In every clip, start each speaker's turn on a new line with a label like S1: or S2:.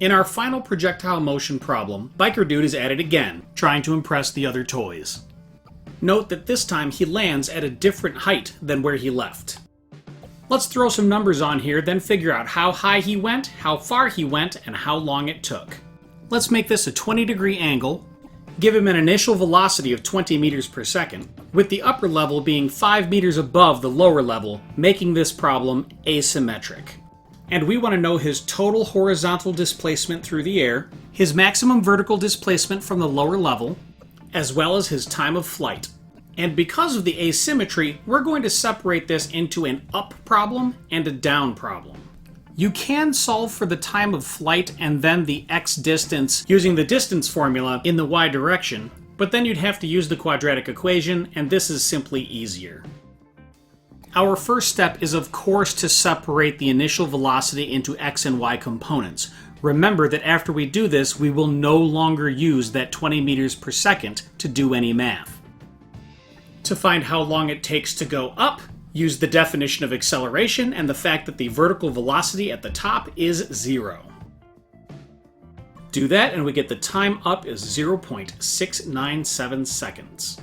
S1: In our final projectile motion problem, Biker Dude is at it again, trying to impress the other toys. Note that this time he lands at a different height than where he left. Let's throw some numbers on here, then figure out how high he went, how far he went, and how long it took. Let's make this a 20-degree angle, give him an initial velocity of 20 meters per second, with the upper level being 5 meters above the lower level, making this problem asymmetric. And we want to know his total horizontal displacement through the air, his maximum vertical displacement from the lower level, as well as his time of flight. And because of the asymmetry, we're going to separate this into an up problem and a down problem. You can solve for the time of flight and then the x distance using the distance formula in the y direction, but then you'd have to use the quadratic equation, and this is simply easier. Our first step is, of course, to separate the initial velocity into x and y components. Remember that after we do this, we will no longer use that 20 meters per second to do any math. To find how long it takes to go up, use the definition of acceleration and the fact that the vertical velocity at the top is 0. Do that and we get the time up is 0.697 seconds.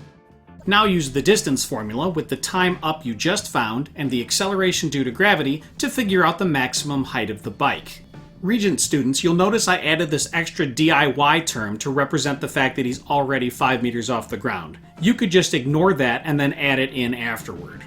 S1: Now use the distance formula with the time up you just found and the acceleration due to gravity to figure out the maximum height of the bike. Regent students, you'll notice I added this extra DIY term to represent the fact that he's already 5 meters off the ground. You could just ignore that and then add it in afterward.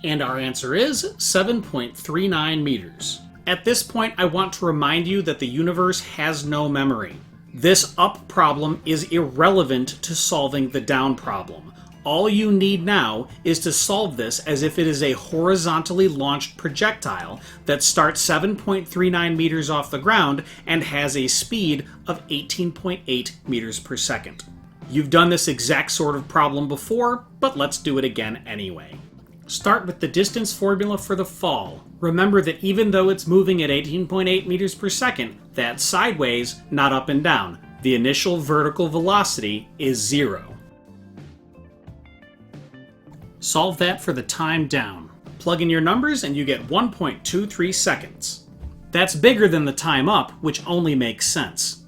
S1: And our answer is 7.39 meters. At this point, I want to remind you that the universe has no memory. This up problem is irrelevant to solving the down problem. All you need now is to solve this as if it is a horizontally launched projectile that starts 7.39 meters off the ground and has a speed of 18.8 meters per second. You've done this exact sort of problem before, but let's do it again anyway. Start with the distance formula for the fall. Remember that even though it's moving at 18.8 meters per second, that's sideways, not up and down. The initial vertical velocity is 0. Solve that for the time down. Plug in your numbers and you get 1.23 seconds. That's bigger than the time up, which only makes sense.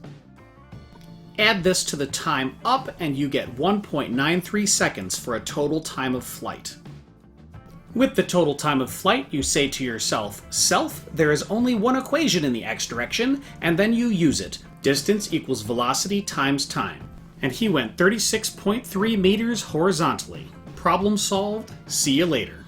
S1: Add this to the time up and you get 1.93 seconds for a total time of flight. With the total time of flight, you say to yourself, self, there is only one equation in the x direction, and then you use it. Distance equals velocity times time. And he went 36.3 meters horizontally. Problem solved. See you later.